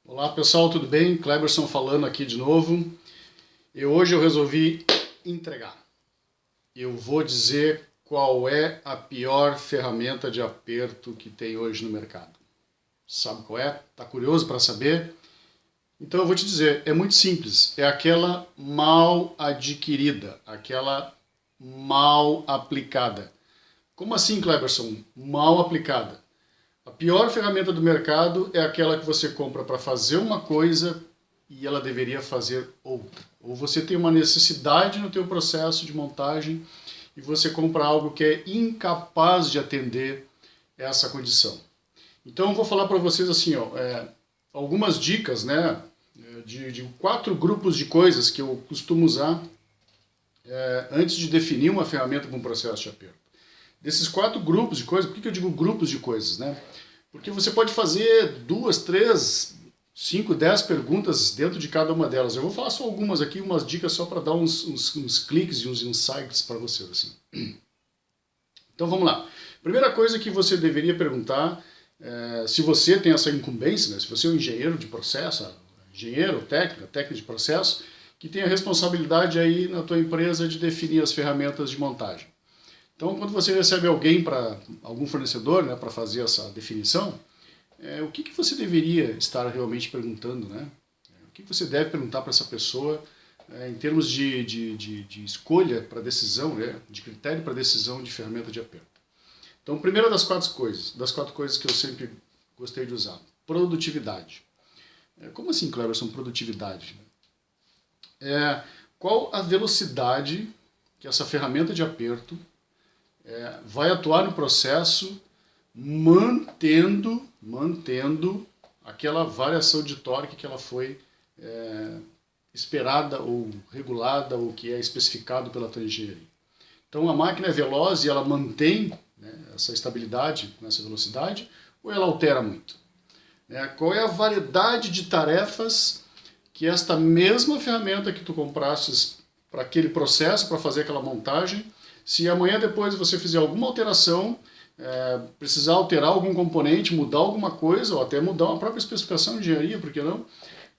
Olá pessoal, tudo bem? Cleberson falando aqui de novo. E hoje eu resolvi entregar. Eu vou dizer qual é a pior ferramenta de aperto que tem hoje no mercado. Sabe qual é? Tá curioso para saber? Então eu vou te dizer, é muito simples. É aquela mal adquirida, aquela mal aplicada. Como assim, Cleberson? Mal aplicada. A pior ferramenta do mercado é aquela que você compra para fazer uma coisa e ela deveria fazer outra. Ou você tem uma necessidade no teu processo de montagem e você compra algo que é incapaz de atender essa condição. Então eu vou falar para vocês assim, ó, algumas dicas, né, de 4 grupos de coisas que eu costumo usar antes de definir uma ferramenta para um processo de aperto. Desses 4 grupos de coisas, por que eu digo grupos de coisas, né? Porque você pode fazer 2, 3, 5, 10 perguntas dentro de cada uma delas. Eu vou falar só algumas aqui, umas dicas só para dar uns cliques e uns insights para vocês. Assim. Então vamos lá. Primeira coisa que você deveria perguntar, se você tem essa incumbência, né? Se você é um engenheiro de processo, engenheiro, técnico de processo, que tem a responsabilidade aí na tua empresa de definir as ferramentas de montagem. Então, quando você recebe alguém, algum fornecedor, né, para fazer essa definição, o que você deveria estar realmente perguntando, né? O que você deve perguntar para essa pessoa em termos de escolha para decisão, né, de critério para decisão de ferramenta de aperto. Então, primeira das 4 coisas que eu sempre gostei de usar, produtividade. Como assim, Cleberson, produtividade? Qual a velocidade que essa ferramenta de aperto vai atuar no processo mantendo aquela variação de torque que ela foi esperada ou regulada ou que é especificado pela tua engenharia. Então a máquina é veloz e ela mantém, né, essa estabilidade nessa velocidade ou ela altera muito? Qual é a variedade de tarefas que esta mesma ferramenta que tu comprastes para aquele processo, para fazer aquela montagem, se amanhã depois você fizer alguma alteração, precisar alterar algum componente, mudar alguma coisa, ou até mudar uma própria especificação de engenharia, por que não?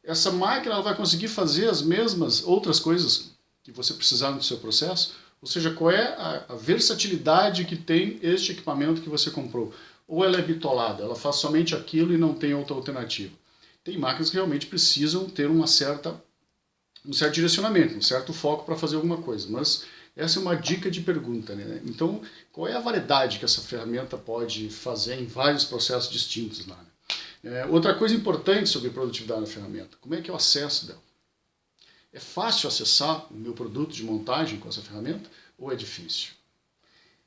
Essa máquina ela vai conseguir fazer as mesmas outras coisas que você precisar no seu processo? Ou seja, qual é a versatilidade que tem este equipamento que você comprou? Ou ela é bitolada, ela faz somente aquilo e não tem outra alternativa? Tem máquinas que realmente precisam ter um certo direcionamento, um certo foco para fazer alguma coisa, mas essa é uma dica de pergunta, né? Então, qual é a variedade que essa ferramenta pode fazer em vários processos distintos lá? Outra coisa importante sobre produtividade na ferramenta, como é que é o acesso dela? É fácil acessar o meu produto de montagem com essa ferramenta ou é difícil?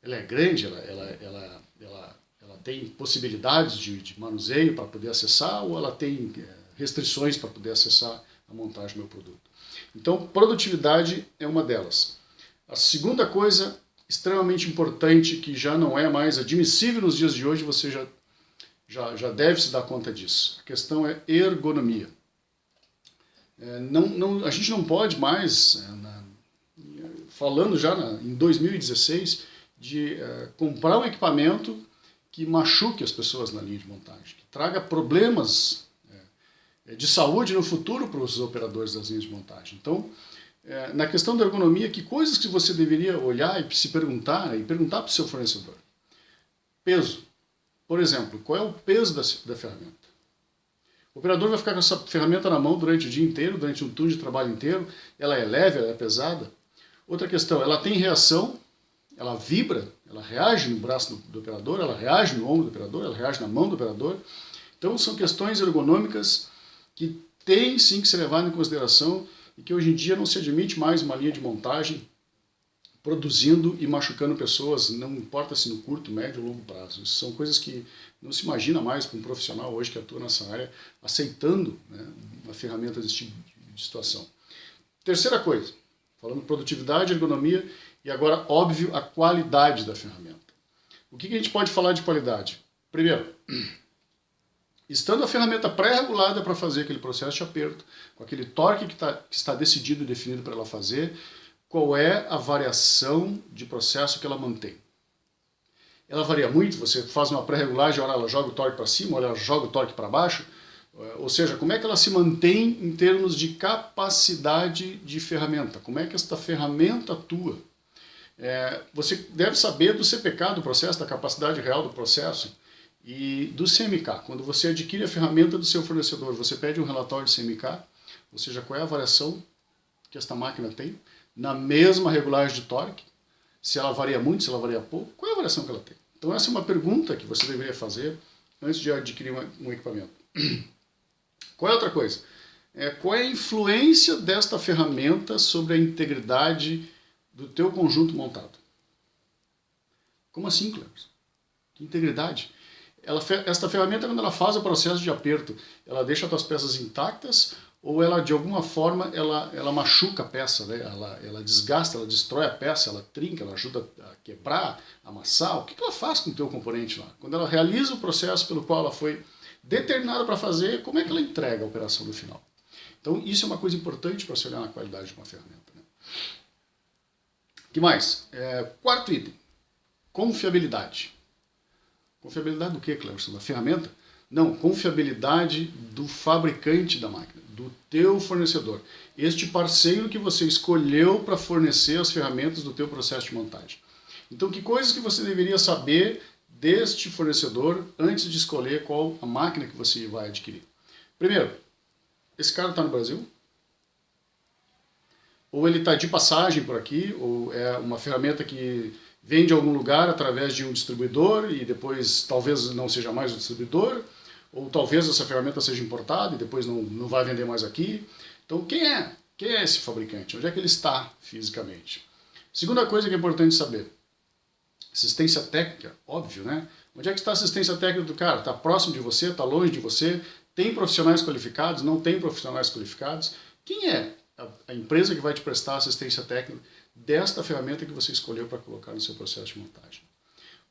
Ela é grande, ela tem possibilidades de manuseio para poder acessar ou ela tem restrições para poder acessar a montagem do meu produto? Então, produtividade é uma delas. A segunda coisa extremamente importante, que já não é mais admissível nos dias de hoje, você já deve se dar conta disso. A questão é ergonomia. A gente não pode mais, falando já em 2016, de comprar um equipamento que machuque as pessoas na linha de montagem, que traga problemas de saúde no futuro para os operadores das linhas de montagem. Então, na questão da ergonomia, que coisas que você deveria olhar e se perguntar, né, e perguntar para o seu fornecedor? Peso. Por exemplo, qual é o peso da ferramenta? O operador vai ficar com essa ferramenta na mão durante o dia inteiro, durante um turno de trabalho inteiro, ela é leve, ela é pesada? Outra questão, ela tem reação, ela vibra, ela reage no braço do operador, ela reage no ombro do operador, ela reage na mão do operador. Então são questões ergonômicas que tem sim que ser levadas em consideração e que hoje em dia não se admite mais uma linha de montagem produzindo e machucando pessoas, não importa se no curto, médio ou longo prazo. Isso são coisas que não se imagina mais para um profissional hoje que atua nessa área, aceitando, né, uma ferramenta desse tipo de situação. Terceira coisa, falando de produtividade, ergonomia e agora, óbvio, a qualidade da ferramenta. O que a gente pode falar de qualidade? Primeiro, estando a ferramenta pré-regulada para fazer aquele processo de aperto, com aquele torque que está decidido e definido para ela fazer, qual é a variação de processo que ela mantém? Ela varia muito, você faz uma pré-regulagem, ela joga o torque para cima, ela joga o torque para baixo, Ou seja, como é que ela se mantém em termos de capacidade de ferramenta? Como é que esta ferramenta atua? Você deve saber do CPK, do processo, da capacidade real do processo, e do CMK. Quando você adquire a ferramenta do seu fornecedor, você pede um relatório de CMK, ou seja, qual é a variação que esta máquina tem, na mesma regulagem de torque, se ela varia muito, se ela varia pouco, qual é a variação que ela tem? Então essa é uma pergunta que você deveria fazer antes de adquirir um equipamento. Qual é outra coisa? Qual é a influência desta ferramenta sobre a integridade do teu conjunto montado? Como assim, Cleberson? Que integridade? Esta ferramenta, quando ela faz o processo de aperto, ela deixa as tuas peças intactas ou ela, de alguma forma, ela machuca a peça, né? Ela desgasta, ela destrói a peça, ela trinca, ela ajuda a quebrar, amassar. O que ela faz com o teu componente lá? Quando ela realiza o processo pelo qual ela foi determinada para fazer, como é que ela entrega a operação no final? Então, isso é uma coisa importante para se olhar na qualidade de uma ferramenta. Né? O que mais? Quarto item, confiabilidade. Confiabilidade do que, Cleberson? Da ferramenta? Não, confiabilidade do fabricante da máquina, do teu fornecedor. Este parceiro que você escolheu para fornecer as ferramentas do teu processo de montagem. Então, que coisas que você deveria saber deste fornecedor antes de escolher qual a máquina que você vai adquirir? Primeiro, esse cara está no Brasil? Ou ele está de passagem por aqui? Ou é uma ferramenta que vem de algum lugar através de um distribuidor e depois talvez não seja mais o distribuidor? Ou talvez essa ferramenta seja importada e depois não vai vender mais aqui? Então, quem é esse fabricante? Onde é que ele está fisicamente? Segunda coisa que é importante saber. Assistência técnica, óbvio, né? Onde é que está a assistência técnica do cara? Está próximo de você? Está longe de você? Tem profissionais qualificados? Não tem profissionais qualificados? Quem é a empresa que vai te prestar assistência técnica desta ferramenta que você escolheu para colocar no seu processo de montagem?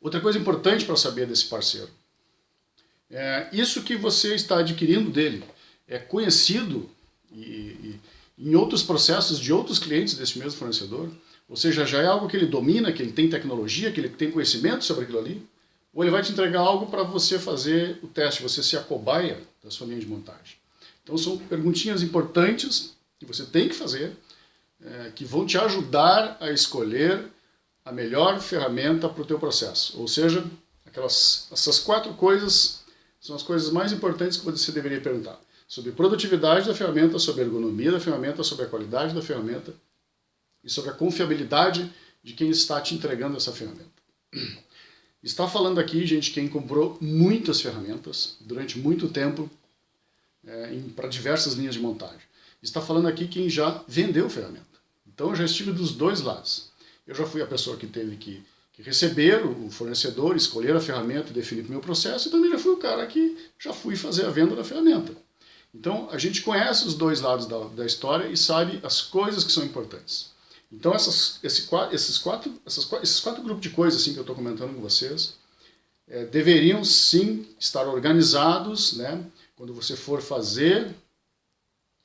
Outra coisa importante para saber desse parceiro. Isso que você está adquirindo dele é conhecido em outros processos de outros clientes desse mesmo fornecedor? Ou seja, já é algo que ele domina, que ele tem tecnologia, que ele tem conhecimento sobre aquilo ali? Ou ele vai te entregar algo para você fazer o teste, você ser a cobaia da sua linha de montagem? Então são perguntinhas importantes que você tem que fazer, que vão te ajudar a escolher a melhor ferramenta para o teu processo. Ou seja, essas 4 coisas são as coisas mais importantes que você deveria perguntar. Sobre produtividade da ferramenta, sobre a ergonomia da ferramenta, sobre a qualidade da ferramenta, e sobre a confiabilidade de quem está te entregando essa ferramenta. Está falando aqui, gente, quem comprou muitas ferramentas durante muito tempo para diversas linhas de montagem. Está falando aqui quem já vendeu ferramenta. Então eu já estive dos dois lados. Eu já fui a pessoa que teve que receber o fornecedor, escolher a ferramenta e definir o meu processo, e também já fui o cara que já fui fazer a venda da ferramenta. Então a gente conhece os dois lados da história e sabe as coisas que são importantes. Então esses quatro grupos de coisas assim, que eu estou comentando com vocês deveriam sim estar organizados, né? Quando você for fazer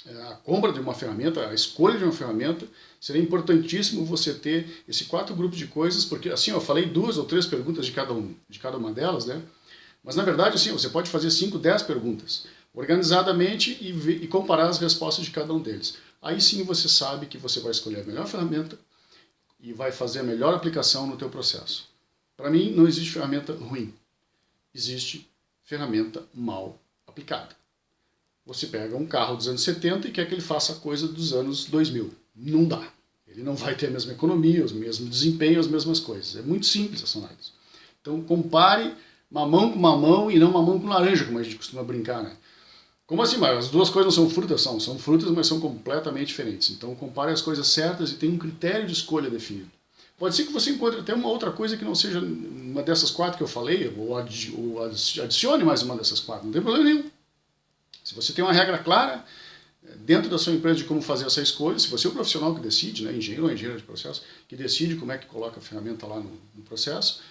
a compra de uma ferramenta, a escolha de uma ferramenta, seria importantíssimo você ter esses 4 grupos de coisas, porque assim, eu falei 2 ou 3 perguntas de cada uma delas, né? Mas na verdade, assim, você pode fazer 5, 10 perguntas organizadamente e comparar as respostas de cada um deles. Aí sim você sabe que você vai escolher a melhor ferramenta e vai fazer a melhor aplicação no teu processo. Para mim, não existe ferramenta ruim. Existe ferramenta mal aplicada. Você pega um carro dos anos 70 e quer que ele faça a coisa dos anos 2000. Não dá. Ele não vai ter a mesma economia, o mesmo desempenho, as mesmas coisas. É muito simples essa análise. Então compare mamão com mamão e não mamão com laranja, como a gente costuma brincar, né? Como assim? Mas as duas coisas não são frutas? São frutas, mas são completamente diferentes. Então compare as coisas certas e tenha um critério de escolha definido. Pode ser que você encontre até uma outra coisa que não seja uma dessas 4 que eu falei, ou adicione mais uma dessas 4, não tem problema nenhum. Se você tem uma regra clara dentro da sua empresa de como fazer essa escolha, se você é o profissional que decide, né, engenheiro ou engenheiro de processo, que decide como é que coloca a ferramenta lá no processo,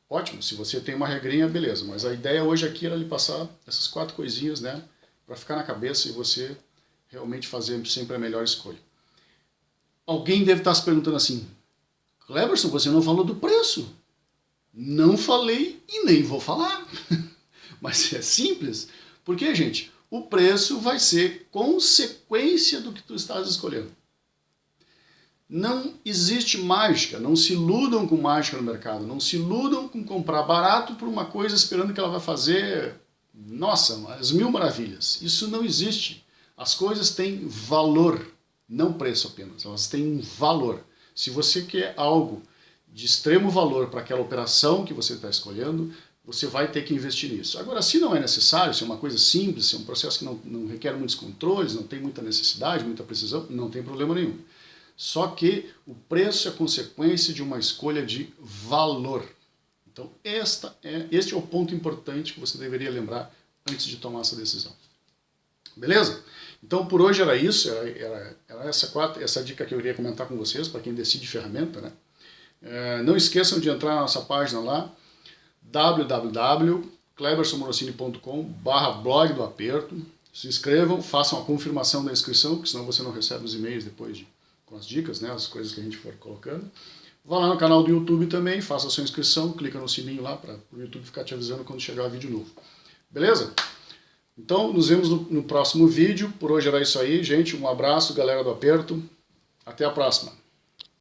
ótimo. Se você tem uma regrinha, beleza. Mas a ideia hoje aqui era lhe passar essas 4 coisinhas, né, para ficar na cabeça e você realmente fazer sempre a melhor escolha. Alguém deve estar se perguntando assim, Cleberson, você não falou do preço. Não falei e nem vou falar. Mas é simples. Porque, gente, o preço vai ser consequência do que tu estás escolhendo. Não existe mágica, não se iludam com mágica no mercado, não se iludam com comprar barato por uma coisa esperando que ela vai fazer, nossa, as mil maravilhas. Isso não existe. As coisas têm valor, não preço apenas, elas têm um valor. Se você quer algo de extremo valor para aquela operação que você está escolhendo, você vai ter que investir nisso. Agora, se não é necessário, se é uma coisa simples, se é um processo que não requer muitos controles, não tem muita necessidade, muita precisão, não tem problema nenhum. Só que o preço é consequência de uma escolha de valor. Então, este é o ponto importante que você deveria lembrar antes de tomar essa decisão. Beleza? Então, por hoje era isso, era essa dica que eu queria comentar com vocês, para quem decide ferramenta, né? Não esqueçam de entrar na nossa página lá, www.clebersonmorosini.com/blog do aperto. Se inscrevam, façam a confirmação da inscrição, porque senão você não recebe os e-mails depois com as dicas, né, as coisas que a gente for colocando. Vá lá no canal do YouTube também, faça a sua inscrição, clica no sininho lá para o YouTube ficar te avisando quando chegar vídeo novo. Beleza? Então, nos vemos no próximo vídeo. Por hoje era isso aí, gente. Um abraço, galera do aperto. Até a próxima.